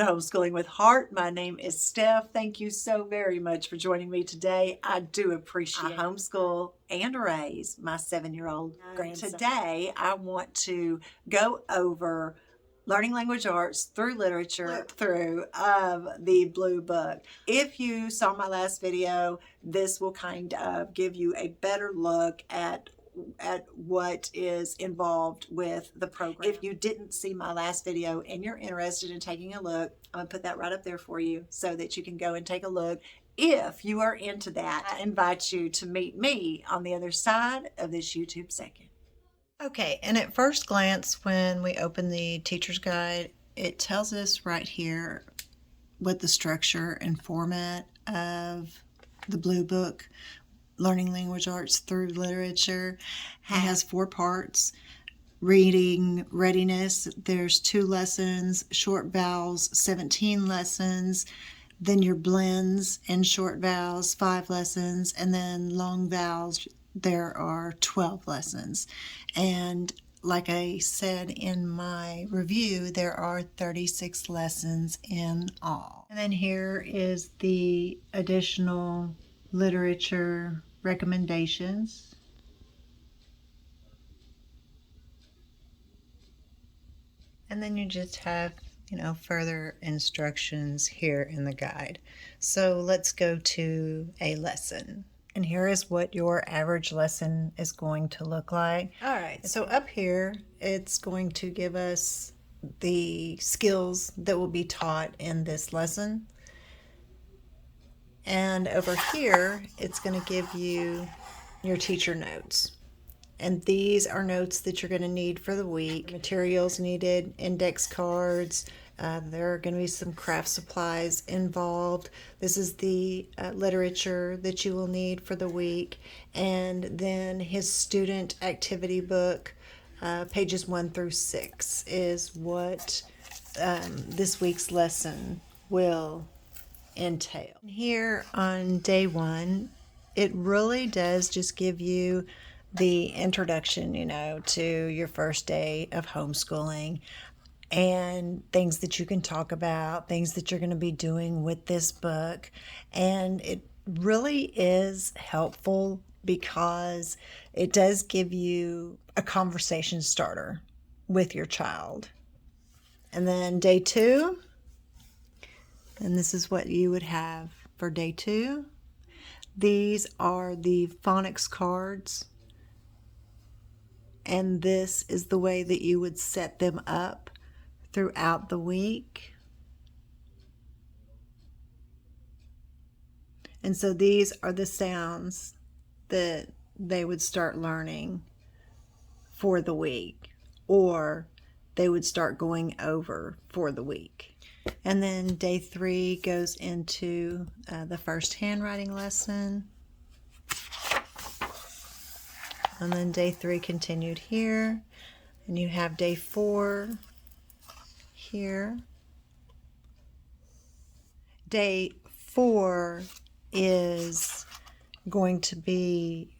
to Homeschooling with Heart. My name is Stef. Thank you so very much for joining me today. I do appreciate it. I homeschool and raise my 7-year-old grandson. Today, I want to go over learning language arts through literature, Flip Through of the Blue Book. If you saw my last video, this will kind of give you a better look at what is involved with the program. If you didn't see my last video and you're interested in taking a look, I'm gonna put that right up there for you so that you can go and take a look. If you are into that, I invite you to meet me on the other side of this YouTube second. Okay, and at first glance, when we open the teacher's guide, it tells us right here what the structure and format of the Blue Book Learning Language Arts Through Literature has 4 parts. Reading readiness, there's 2 lessons, short vowels, 17 lessons, then your blends and short vowels, 5 lessons, and then long vowels, there are 12 lessons. And like I said in my review, there are 36 lessons in all. And then here is the additional literature recommendations. And then you just have, further instructions here in the guide. So let's go to a lesson. And here is what your average lesson is going to look like. All right, so up here, it's going to give us the skills that will be taught in this lesson. And over here, it's going to give you your teacher notes. And these are notes that you're going to need for the week. Materials needed, index cards. There are going to be some craft supplies involved. This is the literature that you will need for the week. And then his student activity book, pages 1 through 6, is what this week's lesson will entail. Here on day 1, it really does just give you the introduction, to your first day of homeschooling and things that you can talk about, things that you're going to be doing with this book. And it really is helpful because it does give you a conversation starter with your child. And then day 2, and this is what you would have for day 2. These are the phonics cards. And this is the way that you would set them up throughout the week. And so these are the sounds that they would start learning for the week, or they would start going over for the week. And then day 3 goes into the first handwriting lesson. And then day 3 continued here. And you have day 4 here. Day 4 is going to be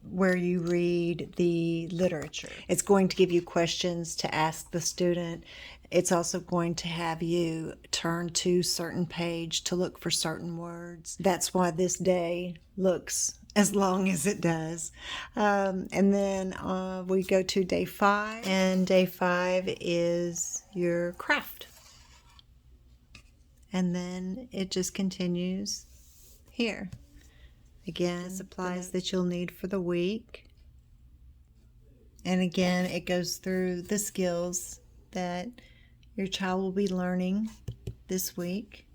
where you read the literature. It's going to give you questions to ask the student. It's also going to have you turn to certain page to look for certain words. That's why this day looks as long as it does. And then we go to day 5, and day 5 is your craft. And then it just continues here. Again, the supplies that you'll need for the week. And again, it goes through the skills that your child will be learning this week.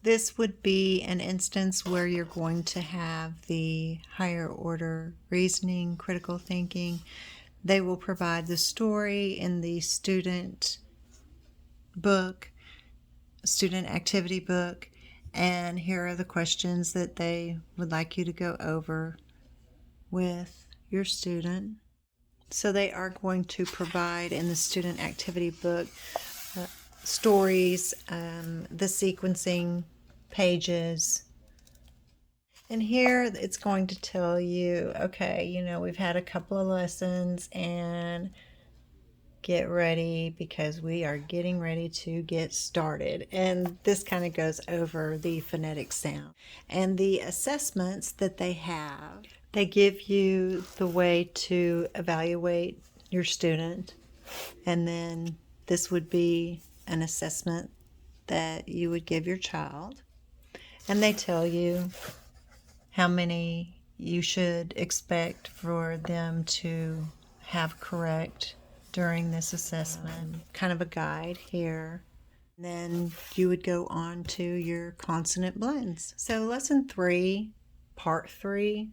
This would be an instance where you're going to have the higher order reasoning, critical thinking. They will provide the story in the student book, student activity book, and here are the questions that they would like you to go over with your student. So they are going to provide in the student activity book stories, the sequencing pages. And here it's going to tell you, okay, we've had a couple of lessons, and get ready because we are getting ready to get started. And this kind of goes over the phonetic sound and the assessments that they have. They give you the way to evaluate your student, and then this would be an assessment that you would give your child, and they tell you how many you should expect for them to have correct during this assessment. Kind of a guide here. And then you would go on to your consonant blends. So lesson 3, part 3,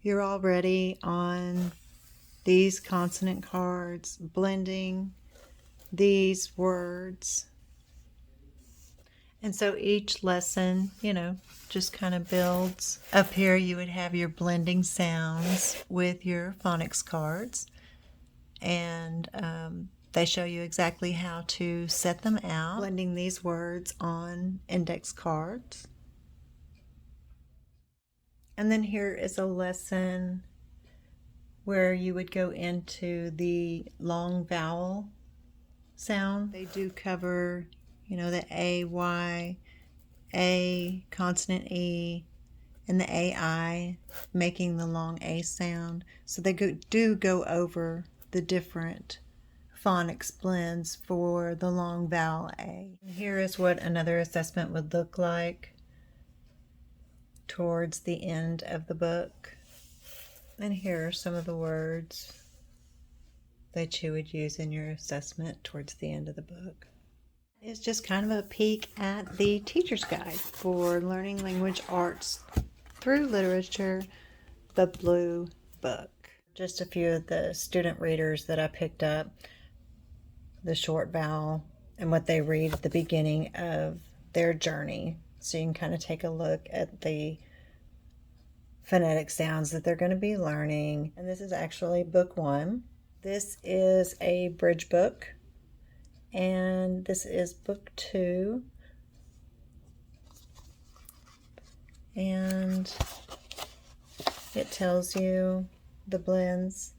you're already on these consonant cards, blending these words. And so each lesson, just kind of builds. Up here you would have your blending sounds with your phonics cards. And they show you exactly how to set them out. Blending these words on index cards. And then here is a lesson where you would go into the long vowel sound. They do cover the A, Y, A, consonant E, and the AI, making the long A sound. So they do go over the different phonics blends for the long vowel A. And here is what another assessment would look like towards the end of the book. And here are some of the words that you would use in your assessment towards the end of the book. It's just kind of a peek at the teacher's guide for learning language arts through literature, the Blue Book. Just a few of the student readers that I picked up, the short vowel and what they read at the beginning of their journey. So you can kind of take a look at the phonetic sounds that they're going to be learning. And this is actually book 1. This is a bridge book. And this is book 2. And it tells you the blends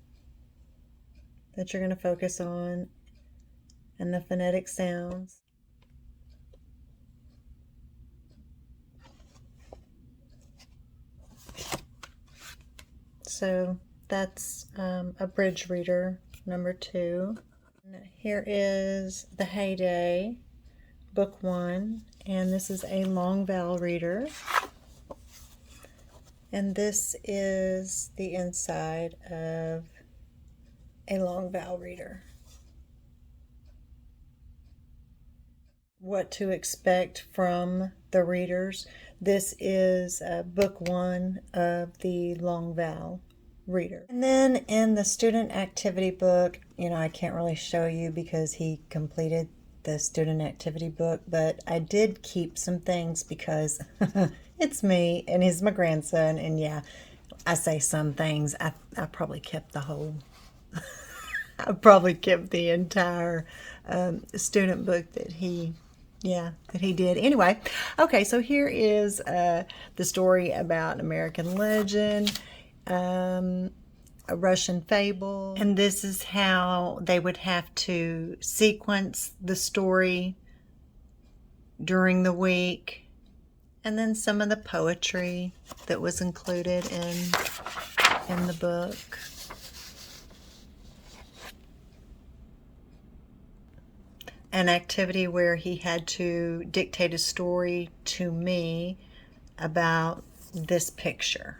that you're going to focus on and the phonetic sounds. So that's a bridge reader, number 2. Here is the Heyday, book 1, and this is a long vowel reader. And this is the inside of a long vowel reader. What to expect from the readers. This is book 1 of the long vowel reader. And then in the student activity book, I can't really show you because he completed the student activity book, but I did keep some things because it's me and he's my grandson, and yeah, I say some things. I probably kept the whole I probably kept the entire student book that he did. Anyway, okay, so here is the story about American legend, a Russian fable, and this is how they would have to sequence the story during the week, and then some of the poetry that was included in the book. An activity where he had to dictate a story to me about this picture.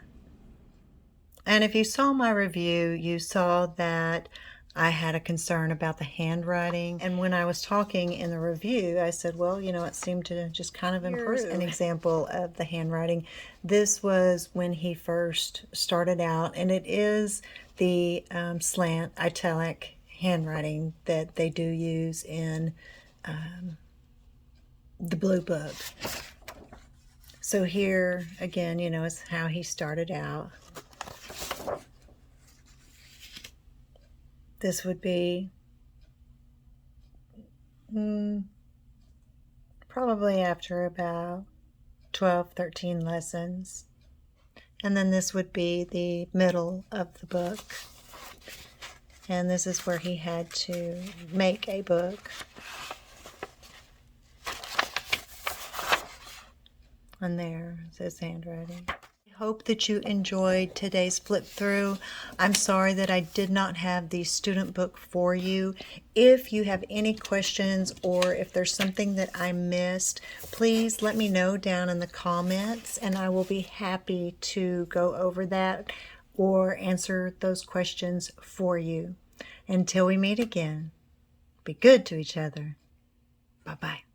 And if you saw my review, you saw that I had a concern about the handwriting. And when I was talking in the review, I said, well, it seemed to just kind of improve. An example of the handwriting. This was when he first started out, and it is the slant italic handwriting that they do use in the Blue Book. So here again, is how he started out. This would be probably after about 12, 13 lessons. And then this would be the middle of the book. And this is where he had to make a book. And there is his handwriting. I hope that you enjoyed today's flip through. I'm sorry that I did not have the student book for you. If you have any questions or if there's something that I missed, please let me know down in the comments and I will be happy to go over that or answer those questions for you. Until we meet again, be good to each other. Bye-bye.